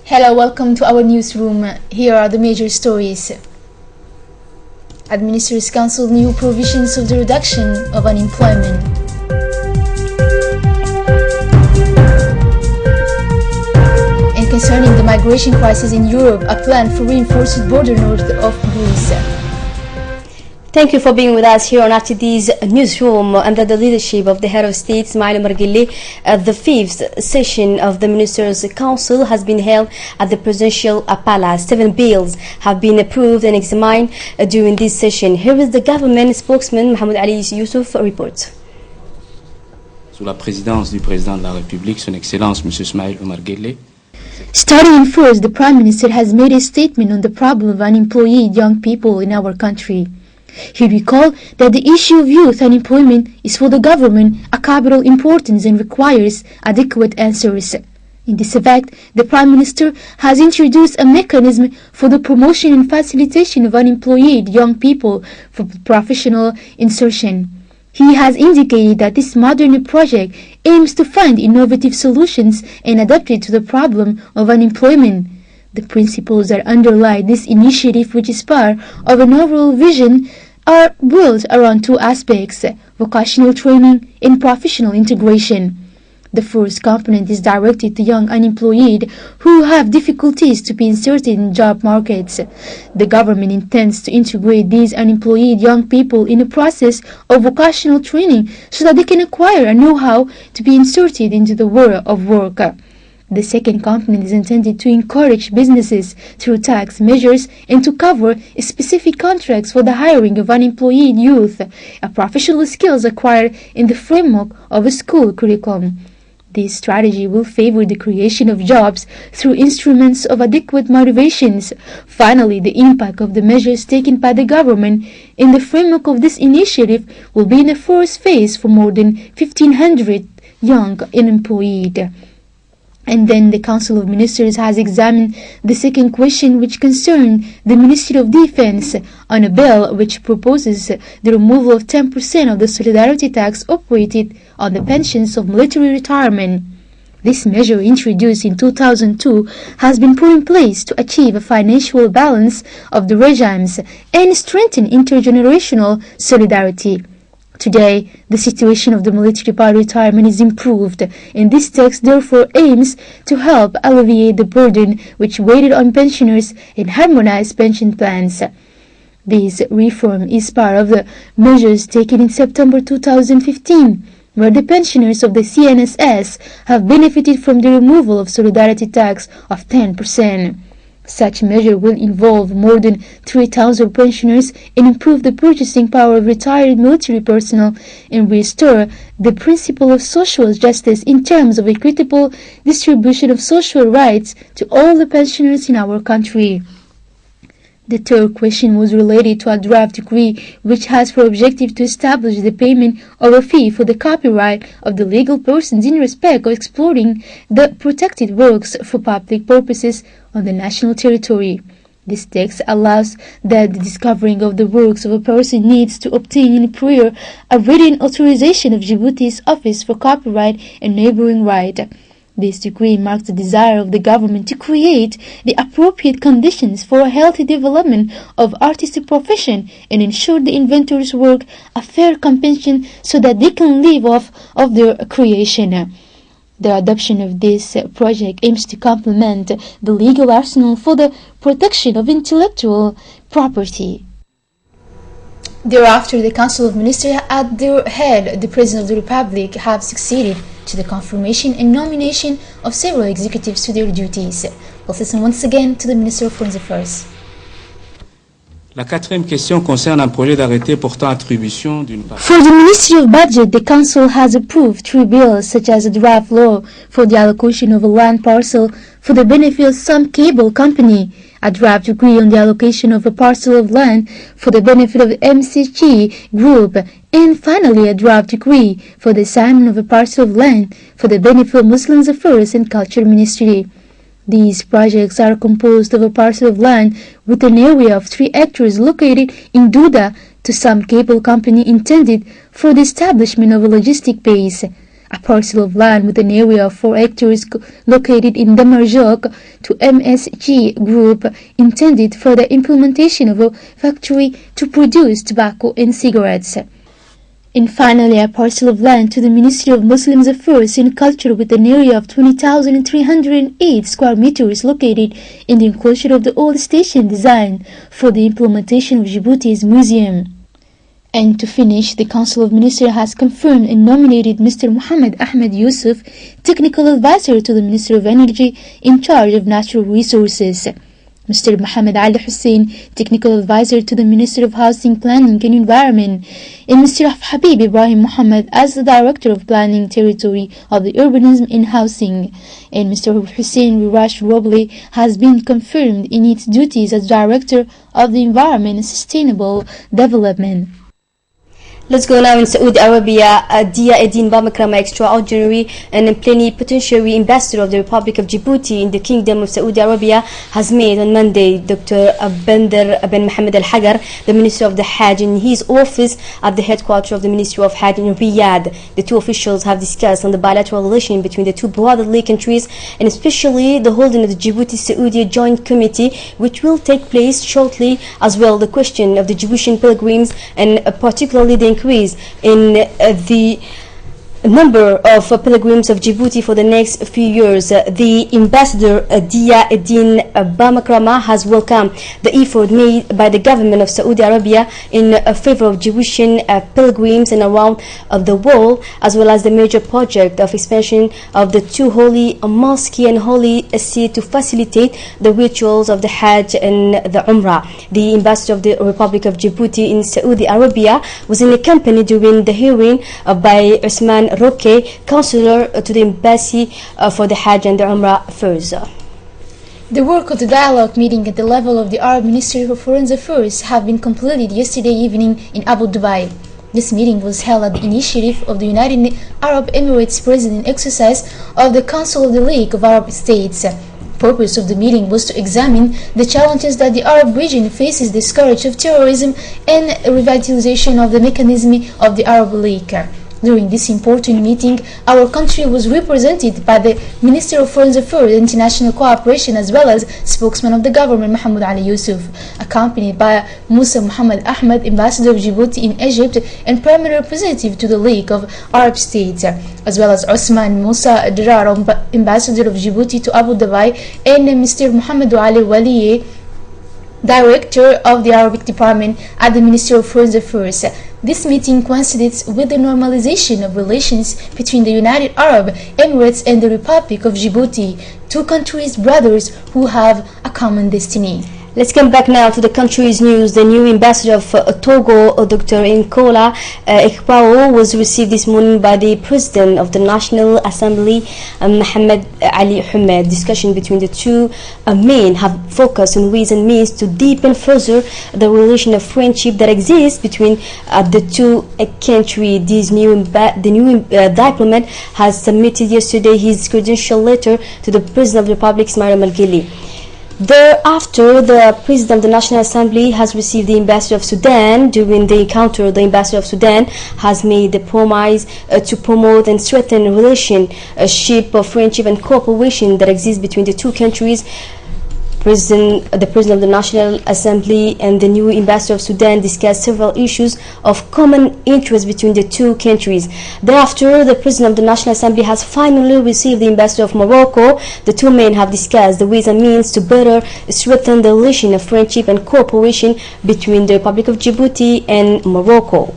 Hello, welcome to our newsroom. Here are the major stories. Administrators Council new provisions of the reduction of unemployment. And concerning the migration crisis in Europe, a plan for reinforced border north of Greece. Thank you for being with us here on RTD's newsroom. Under the leadership of the head of state, Ismail Omar Guelleh, the fifth session of the Ministers' Council has been held at the Presidential Palace. 7 bills have been approved and examined during this session. Here is the government spokesman, Mohamed Ali Youssouf, report. Sous la présidence du président de la République, Son Excellence M. Ismail Omar Guelleh. Starting first, the Prime Minister has made a statement on the problem of unemployed young people in our country. He recalled that the issue of youth unemployment is for the government a capital importance and requires adequate answers. In this effect, the Prime Minister has introduced a mechanism for the promotion and facilitation of unemployed young people for professional insertion. He has indicated that this modern project aims to find innovative solutions and adapt it to the problem of unemployment. The principles that underlie this initiative, which is part of an overall vision, are built around two aspects: vocational training and professional integration. The first component is directed to young unemployed who have difficulties to be inserted in job markets. The government intends to integrate these unemployed young people in a process of vocational training so that they can acquire a know-how to be inserted into the world of work. The second component is intended to encourage businesses through tax measures and to cover specific contracts for the hiring of unemployed youth, a professional skills acquired in the framework of a school curriculum. This strategy will favor the creation of jobs through instruments of adequate motivations. Finally, the impact of the measures taken by the government in the framework of this initiative will be in the first phase for more than 1,500 young unemployed. And then the Council of Ministers has examined the second question, which concerned the Ministry of Defense, on a bill which proposes the removal of 10% of the solidarity tax operated on the pensions of military retirement. This measure, introduced in 2002, has been put in place to achieve a financial balance of the regimes and strengthen intergenerational solidarity. Today, the situation of the military by retirement is improved, and this text therefore aims to help alleviate the burden which weighed on pensioners and harmonize pension plans. This reform is part of the measures taken in September 2015, where the pensioners of the CNSS have benefited from the removal of solidarity tax of 10%. Such measure will involve more than 3,000 pensioners and improve the purchasing power of retired military personnel and restore the principle of social justice in terms of equitable distribution of social rights to all the pensioners in our country. The third question was related to a draft decree which has for objective to establish the payment of a fee for the copyright of the legal persons in respect of exploiting the protected works for public purposes on the national territory. This text allows that the discovering of the works of a person needs to obtain in prior a written authorization of Djibouti's Office for Copyright and Neighboring Right. This decree marks the desire of the government to create the appropriate conditions for a healthy development of artistic profession and ensure the inventors' work a fair compensation so that they can live off of their creation. The adoption of this project aims to complement the legal arsenal for the protection of intellectual property. Thereafter, the Council of Ministers, at their head, the President of the Republic, have succeeded to the confirmation and nomination of several executives to their duties. Let's listen once again to the Minister of Foreign Affairs. La quatrième question concerne un projet d'arrêté portant attribution d'une part. For the Ministry of Budget, the Council has approved 3 bills, such as a draft law for the allocation of a land parcel for the benefit of some cable company, a draft decree on the allocation of a parcel of land for the benefit of the MCG Group, and finally a draft decree for the assignment of a parcel of land for the benefit of Muslim Affairs and Culture Ministry. These projects are composed of a parcel of land with an area of 3 hectares located in Douda to some cable company intended for the establishment of a logistic base, a parcel of land with an area of 4 hectares located in Damarjok to MSG Group, intended for the implementation of a factory to produce tobacco and cigarettes. And finally, a parcel of land to the Ministry of Muslim Affairs and Culture with an area of 20,308 square meters located in the enclosure of the old station designed for the implementation of Djibouti's museum. And to finish, the Council of Ministers has confirmed and nominated Mr. Mohammed Ahmed Yusuf, Technical Advisor to the Minister of Energy in charge of natural resources. Mr. Mohammed Ali Hussein, Technical Advisor to the Minister of Housing, Planning and Environment, and Mr. Habib Ibrahim Mohammed as the Director of Planning Territory of the Urbanism and Housing, and Mr. Hussein Rirash Roble has been confirmed in its duties as Director of the Environment and Sustainable Development. Let's go now in Saudi Arabia. Dia Eddine Bamakrama, extraordinary and plenipotentiary ambassador of the Republic of Djibouti in the Kingdom of Saudi Arabia, has met on Monday Dr. Bandar bin Mohammed Al Hagar, the Minister of the Hajj, in his office at the headquarters of the Ministry of Hajj in Riyadh. The two officials have discussed on the bilateral relation between the two brotherly countries, and especially the holding of the Djibouti-Saudi Joint Committee, which will take place shortly, as well the question of the Djiboutian pilgrims, and particularly the increase in the number of pilgrims of Djibouti for the next few years. The ambassador Dia Eddine Bamakrama has welcomed the effort made by the government of Saudi Arabia in favor of Djiboutian pilgrims and around the world, as well as the major project of expansion of the two holy mosques and holy seat to facilitate the rituals of the Hajj and the Umrah. The ambassador of the Republic of Djibouti in Saudi Arabia was in a company during the hearing by Usman Roque, counselor to the embassy for the Hajj and the Umrah affairs. The work of the dialogue meeting at the level of the Arab Ministry of Foreign Affairs have been completed yesterday evening in Abu Dhabi. This meeting was held at the initiative of the United Arab Emirates President exercise of the Council of the League of Arab States. The purpose of the meeting was to examine the challenges that the Arab region faces, the scourge of terrorism, and revitalization of the mechanism of the Arab League. During this important meeting, our country was represented by the Minister of Foreign Affairs and International Cooperation, as well as spokesman of the government Mahmoud Ali Yusuf, accompanied by Musa Muhammad Ahmed, Ambassador of Djibouti in Egypt and Primary Representative to the League of Arab States, as well as Osman Musa Dirar, Ambassador of Djibouti to Abu Dhabi, and Mr. Muhammad Ali Waliye, Director of the Arabic Department at the Ministry of Foreign Affairs. This meeting coincides with the normalization of relations between the United Arab Emirates and the Republic of Djibouti, two countries brothers who have a common destiny. Let's come back now to the country's news. The new ambassador of Togo, Dr. Nkola Ekpao, was received this morning by the President of the National Assembly, Mohamed Ali Hamed. Discussion between the two men have focused on ways and means to deepen further the relation of friendship that exists between the two countries. The new diplomat has submitted yesterday his credential letter to the President of the Republic, Ismail Omar Guelleh. Thereafter, the President of the National Assembly has received the Ambassador of Sudan. During the encounter, the Ambassador of Sudan has made the promise to promote and strengthen a relationship of friendship and cooperation that exists between the two countries. The President of the National Assembly and the new Ambassador of Sudan discussed several issues of common interest between the two countries. Thereafter, the President of the National Assembly has finally received the Ambassador of Morocco. The two men have discussed the ways and means to better strengthen the relation of friendship and cooperation between the Republic of Djibouti and Morocco.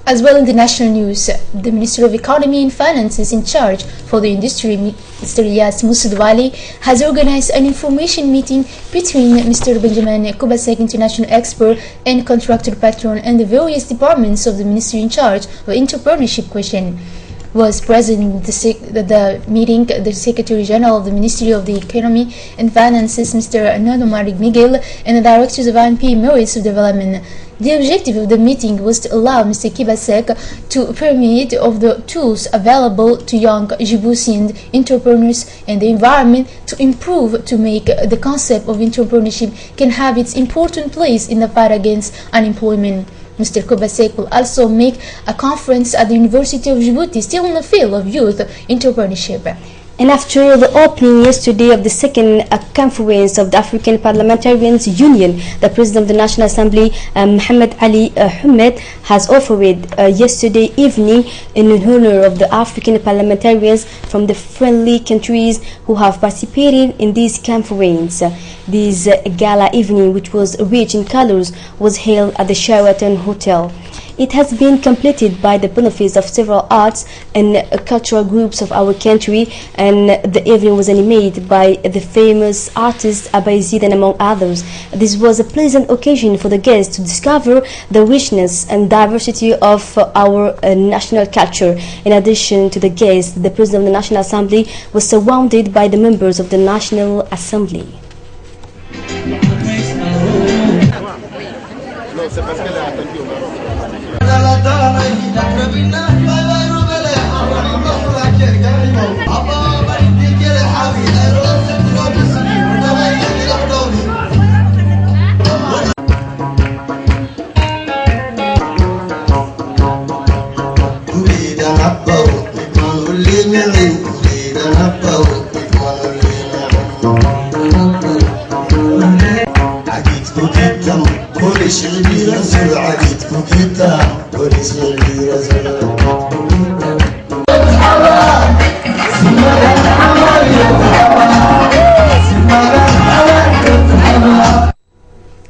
As well in the national news, the Minister of Economy and Finances in charge for the industry, Mr. Ilyas Moussadwali, has organized an information meeting between Mr. Benjamin Kubasek, international expert and contractor patron, and the various departments of the ministry in charge of entrepreneurship question. Was present in the meeting the Secretary General of the Ministry of the Economy and Finances, Mr. Nando Marig Miguel, and the Directors of INP Emirates of Development. The objective of the meeting was to allow Mr. Kibasek to permeate of the tools available to young Djiboutian entrepreneurs and the environment to improve to make the concept of entrepreneurship can have its important place in the fight against unemployment. Mr. Kibasek will also make a conference at the University of Djibouti still in the field of youth entrepreneurship. And after the opening yesterday of the second conference of the African Parliamentarians Union, the President of the National Assembly, Mohamed Ali Hamed, has offered yesterday evening in honor of the African parliamentarians from the friendly countries who have participated in this conference. This gala evening, which was rich in colors, was held at the Sheraton Hotel. It has been completed by the benefits of several arts and cultural groups of our country, and the evening was animated by the famous artist Abay Zidan, among others. This was a pleasant occasion for the guests to discover the richness and diversity of our national culture. In addition to the guests, the President of the National Assembly was surrounded by the members of the National Assembly.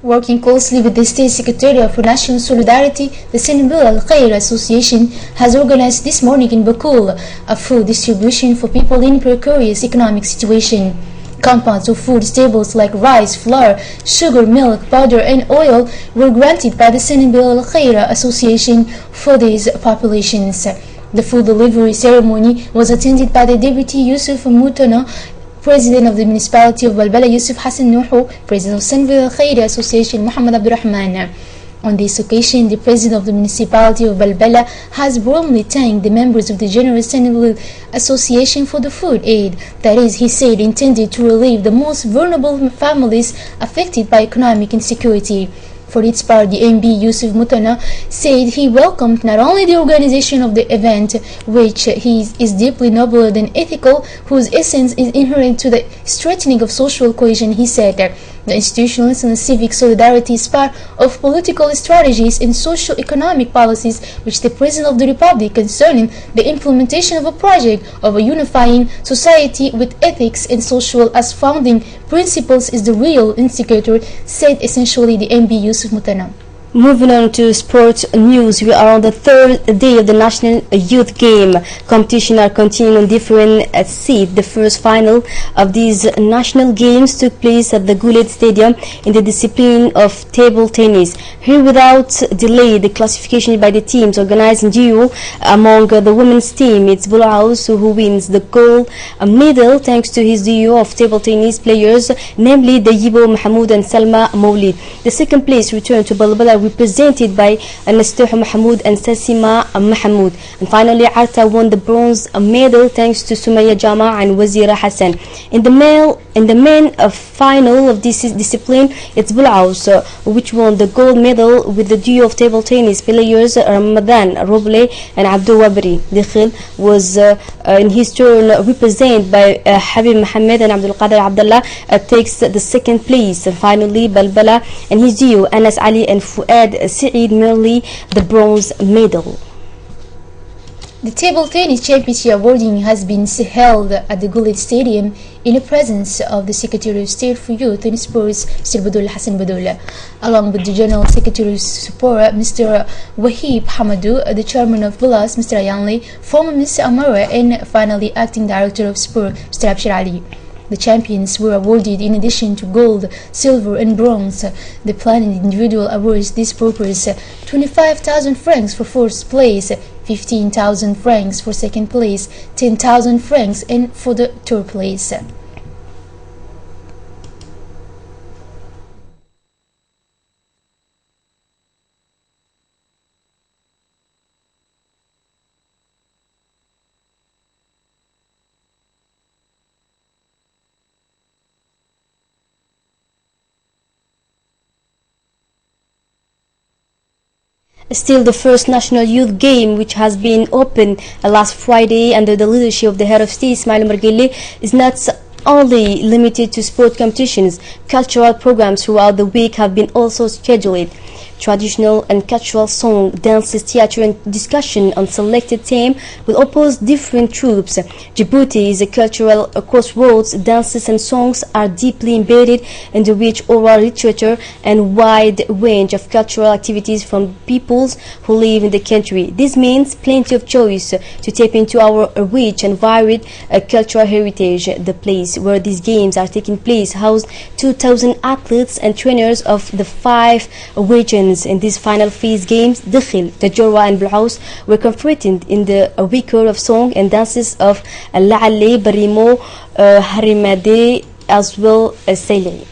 Working closely with the State Secretariat for National Solidarity, the Senegal Al Khair Association has organized this morning in Bakul a food distribution for people in precarious economic situation. Compounds of food staples like rice, flour, sugar, milk, powder and oil were granted by the Senegal Al Khair Association for these populations. The food delivery ceremony was attended by the Deputy Yusuf Mutana, President of the Municipality of Balbala Yusuf Hassan Nuhu, President of Senegal Al Khair Association Muhammad Abdurrahman. On this occasion, the President of the Municipality of Balbala has warmly thanked the members of the General Senegal Association for the food aid that is, he said, intended to relieve the most vulnerable families affected by economic insecurity. For its part, the MB Yusuf Mutana said he welcomed not only the organization of the event, which is deeply noble and ethical, whose essence is inherent to the strengthening of social cohesion. He said that the institutional and civic solidarity is part of political strategies and socio-economic policies which the President of the Republic concerning the implementation of a project of a unifying society with ethics and social as founding principles is the real indicator, said essentially the MB Yusuf Mutana. Moving on to sports news, we are on the third day of the National Youth Game competition are continuing on different seats. The first final of these national games took place at the Goulet Stadium in the discipline of table tennis. Here, without delay, the classification by the teams organized in Gio. Among the women's team, it's Bulaus who wins the gold medal thanks to his duo of table tennis players, namely the Yibo Mahmoud and Salma Maulid. The second place returned to Balbala, represented by Nastuh Mahmoud and Sasima Mahmoud. And finally, Arta won the bronze medal thanks to Sumaya Jama and Wazira Hassan. In the main final of this discipline, it's Bulaus which won the gold medal with the duo of table tennis players Ramadan Roble and Abdul Wabri. Dikhil was in his turn represented by Habib Mohammed and Abdul Qadir Abdullah takes the second place. And finally, Balbala and his duo Anas Ali and Fuad Saeed merely the bronze medal. The table tennis championship awarding has been held at the Goulet Stadium in the presence of the Secretary of State for Youth and Sports, Mr. Badoul Hassan Badoul, along with the General Secretary of Support, Mr. Wahib Hamadou, the Chairman of Bulas, Mr. Ayanli, former Mr. Amara, and finally Acting Director of Sport, Mr. Abshir Ali. The champions were awarded, in addition to gold, silver and bronze, the planned individual awards this purpose 25,000 francs for first place, 15,000 francs for second place, 10,000 francs and for the third place. Still, the first national youth game, which has been opened last Friday under the leadership of the head of state, Ismail Margili, is not only limited to sport competitions. Cultural programs throughout the week have been also scheduled. Traditional and cultural song, dances, theatre and discussion on selected theme will oppose different troops. Djibouti is a cultural crossroads. Dances and songs are deeply embedded in the rich oral literature and wide range of cultural activities from peoples who live in the country. This means plenty of choice to tap into our rich and varied cultural heritage. The place where these games are taking place housed 2,000 athletes and trainers of the 5 regions. In these final phase games, Dakhil, Tajora and Blaus were competing in the record of song and dances of La'ali, Barimo, Harimade as well as Saili.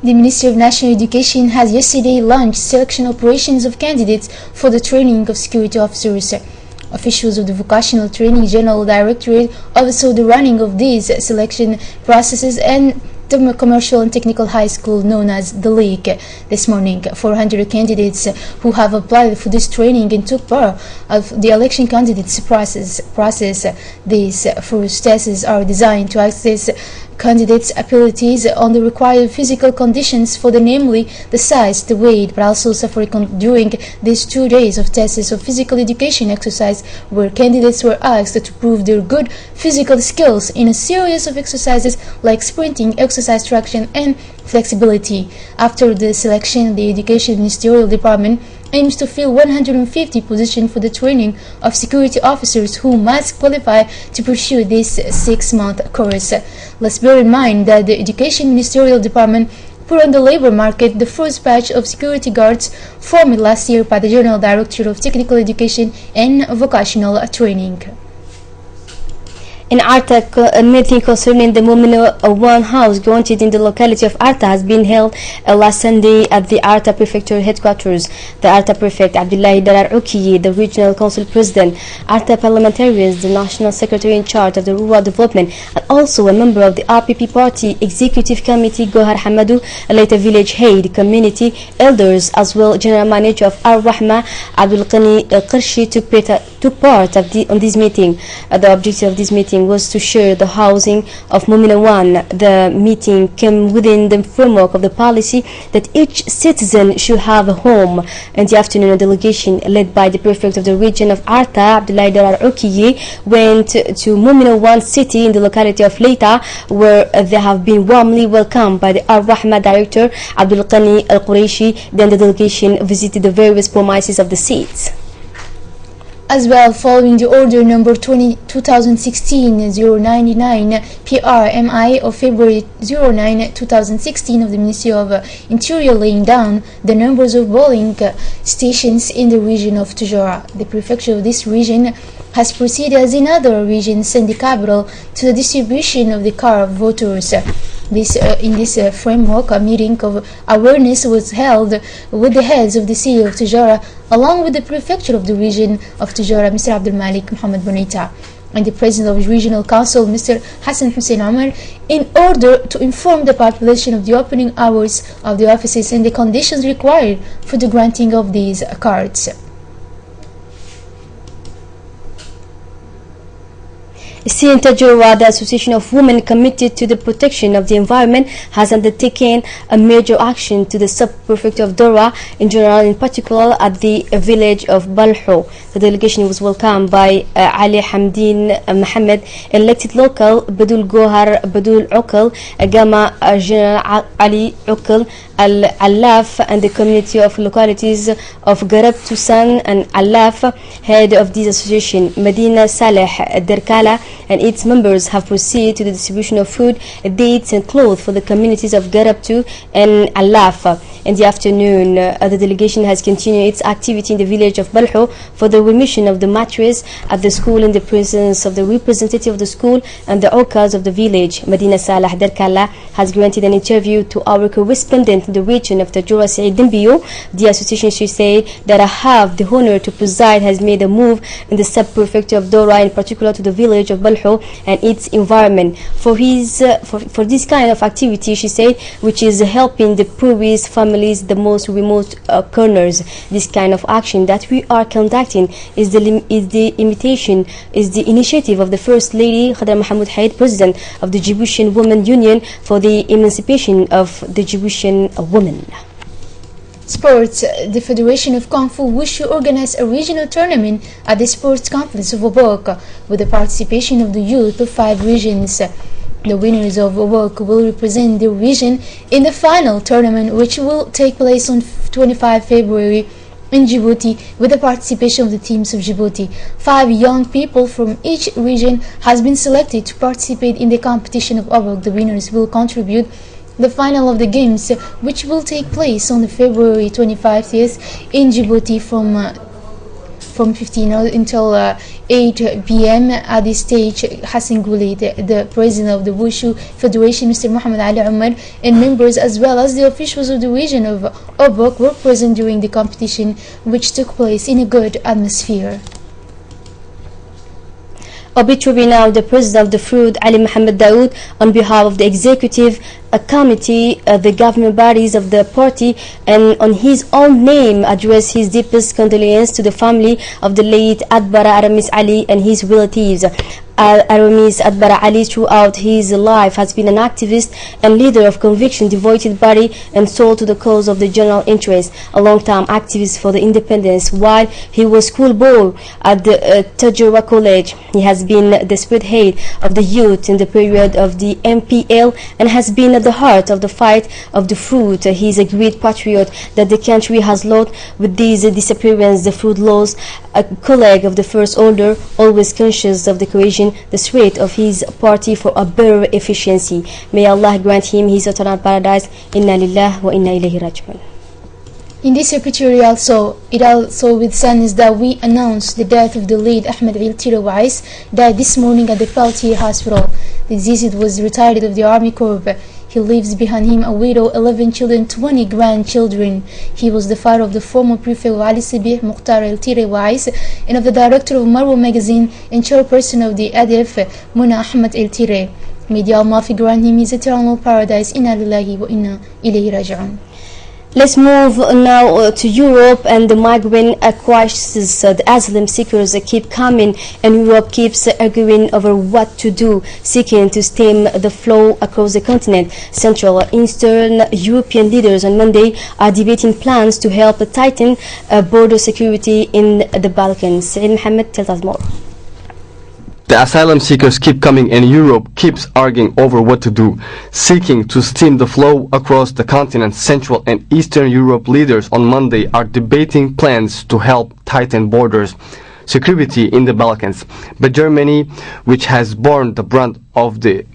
The Ministry of National Education has yesterday launched selection operations of candidates for the training of security officers. Officials of the Vocational Training General Directorate oversaw the running of these selection processes and the commercial and technical high school known as the Lake. This morning, 400 candidates who have applied for this training and took part of the election candidates process. These first tests are designed to assess candidates' abilities on the required physical conditions for namely the size, the weight, but also suffering during these 2 days of tests of physical education exercise, where candidates were asked to prove their good physical skills in a series of exercises like sprinting, exercise traction, and flexibility. After the selection, the Education Ministerial Department aims to fill 150 positions for the training of security officers who must qualify to pursue this 6-month course. Let's bear in mind that the Education Ministerial Department put on the labor market the first batch of security guards formed last year by the General Directorate of Technical Education and Vocational Training. In Arta, a meeting concerning the Mumina One house granted in the locality of Arta has been held last Sunday at the Arta Prefecture headquarters. The Arta Prefect Abdullahi Darar Ukiye, the Regional Council President, Arta parliamentarians, the National Secretary in charge of the Rural Development, and also a member of the RPP Party Executive Committee, Gohar Hamadou, a later village head, community elders, as well General Manager of Ar-Rahma, Abdul Qani Qurshi took part on this meeting. The objective of this meeting was to share the housing of Mumina One. The meeting came within the framework of the policy that each citizen should have a home. In the afternoon, a delegation led by the prefect of the region of Arta, Abdullahi Darar Ukiye, went to Mumina One city in the locality of Leita, where they have been warmly welcomed by the Ar-Rahma director, Abdul Qani Al-Quraishi. Then the delegation visited the various premises of the seats. As well, following the order number 2016-099 PRMI of February 09, 2016 of the Ministry of Interior laying down the numbers of polling stations in the region of Tajora, the prefecture of this region has proceeded as in other regions and the capital to the distribution of the card of voters. In this framework, a meeting of awareness was held with the heads of the city of Tajora, along with the prefecture of the region of Tajora, Mr. Abdul Malik Muhammad Bonita. and the President of the Regional Council, Mr. Hassan Hussein Omar, in order to inform the population of the opening hours of the offices and the conditions required for the granting of these cards. In Tajurwa, the Association of Women Committed to the Protection of the Environment has undertaken a major action to the sub-prefect of Dora in general, in particular at the village of Balho. The delegation was welcomed by Ali Hamdin Mohammed, elected local, Badul Gohar Badul Ukal, Gama General Ali Ukal, Al-Alaf, and the community of localities of Garab Tusan and Alaf. Head of this association, Medina Saleh Derkala, and its members have proceeded to the distribution of food, dates and clothes for the communities of Garabtu and Alaf. In the afternoon, the delegation has continued its activity in the village of Balho for the remission of the mattress at the school in the presence of the representative of the school and the orcas of the village. Medina Salah Derkala has granted an interview to our correspondent in the region of Tajura Saeed Dimbiyo. The association, she said, that I have the honor to preside has made a move in the sub-prefecture of Dora, in particular to the village of Balho and its environment. For this kind of activity, she said, which is helping the poorest families, the most remote corners, this kind of action that we are conducting is the initiative of the First Lady Khadra Mahmoud Haid, President of the Djiboutian Women Union for the emancipation of the Djiboutian women. Sports. The Federation of Kung Fu Wushu organized a regional tournament at the sports complex of Obok with the participation of the youth of 5 regions. The winners of Obok will represent the region in the final tournament, which will take place on 25 February in Djibouti with the participation of the teams of Djibouti. 5 young people from each region has been selected to participate in the competition of Obok. The winners will contribute the final of the games, which will take place on the February 25th in Djibouti from 15 until 8 p.m. At this stage, Hassan Goulet, the president of the Wushu Federation, Mr. Muhammad Ali Umar, and members as well as the officials of the region of Obok were present during the competition, which took place in a good atmosphere. Obituary now. The president of the Fruit, Ali Muhammad Daoud, on behalf of the executive committee, the government bodies of the party, and on his own name, addressed his deepest condolences to the family of the late Adbara Aramis Ali and his relatives. Aramis Adbara Ali throughout his life has been an activist and leader of conviction, devoted body and soul to the cause of the general interest, a long-time activist for the independence. While he was schoolboy at the Tajura College, he has been the spearhead of the youth in the period of the MPL and has been at the heart of the fight of the Fruit. He is a great patriot that the country has lost with this disappearance. The Fruit lost a colleague of the first order, always conscious of the cohesion, the threat of his party for a better efficiency. May Allah grant him his eternal paradise. Inna lillahi wa inna ilayhi raji'un. In this obituary it also withstands that we announce the death of the late Ahmed Iltira Wais, died this morning at the Peltier Hospital. The deceased was retired of the Army Corps. He leaves behind him a widow, 11 children, 20 grandchildren. He was the father of the former prefect of Ali Sibih Mukhtar Iltira Wais and of the director of Marwa magazine and chairperson of the ADF Muna Ahmed Iltira. May the Almighty grant him his eternal paradise. Inna lillahi wa inna ilayhi raji'un. Let's move now to Europe and the migrant crisis. The asylum seekers keep coming and Europe keeps arguing over what to do, seeking to stem the flow across the continent. Central and Eastern European leaders on Monday are debating plans to help tighten border security in the Balkans. Saeed Mohammed tells us more. The asylum seekers keep coming and Europe keeps arguing over what to do, seeking to stem the flow across the continent. Central and Eastern Europe leaders on Monday are debating plans to help tighten borders security in the Balkans. But Germany, which has borne the brunt of the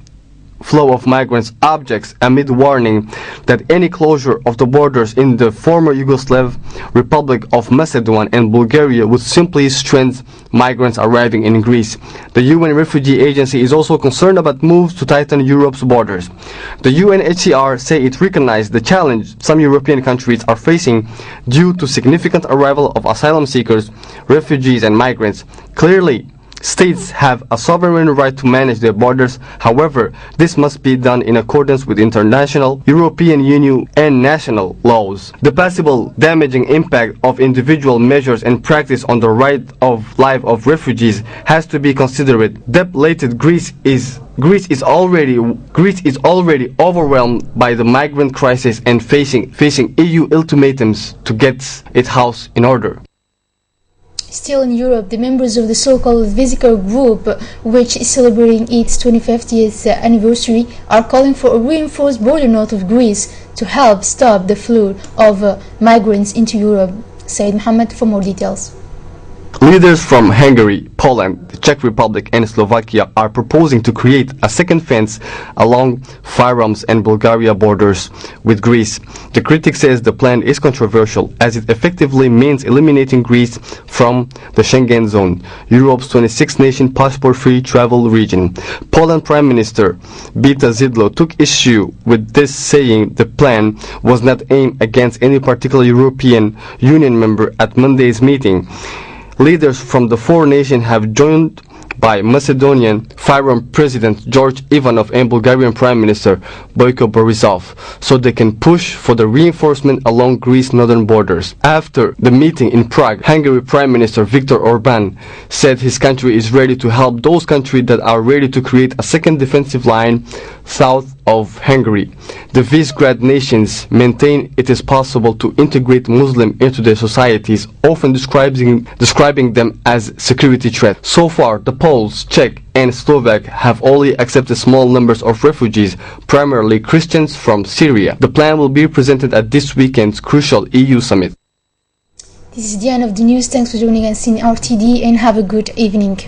flow of migrants, objects amid warning that any closure of the borders in the former Yugoslav Republic of Macedonia and Bulgaria would simply strengthen migrants arriving in Greece. The UN Refugee Agency is also concerned about moves to tighten Europe's borders. The UNHCR say it recognizes the challenge some European countries are facing due to significant arrival of asylum seekers, refugees and migrants. Clearly, States have a sovereign right to manage their borders. However, this must be done in accordance with international, European Union and national laws. The possible damaging impact of individual measures and practice on the right of life of refugees has to be considered. Depleted Greece is already overwhelmed by the migrant crisis and facing EU ultimatums to get its house in order. Still in Europe, the members of the so-called Visegrad Group, which is celebrating its 25th anniversary, are calling for a reinforced border north of Greece to help stop the flow of migrants into Europe. Said Mohammed for more details. Leaders from Hungary, Poland, the Czech Republic and Slovakia are proposing to create a second fence along Fyroms and Bulgaria borders with Greece. The critic says the plan is controversial as it effectively means eliminating Greece from the Schengen zone, Europe's 26-nation passport-free travel region. Poland Prime Minister Beata Szydło took issue with this, saying the plan was not aimed against any particular European Union member at Monday's meeting. Leaders from the four nations have joined by Macedonian Fyrom President George Ivanov and Bulgarian Prime Minister Boyko Borisov, so they can push for the reinforcement along Greece's northern borders. After the meeting in Prague, Hungary Prime Minister Viktor Orbán said his country is ready to help those countries that are ready to create a second defensive line south of Hungary. The Visegrad nations maintain it is possible to integrate Muslims into their societies, often describing them as security threats. So far, the Poles, Czech and Slovak have only accepted small numbers of refugees, primarily Christians from Syria. The plan will be presented at this weekend's crucial EU summit. This is the end of the news. Thanks for joining us in RTD and have a good evening.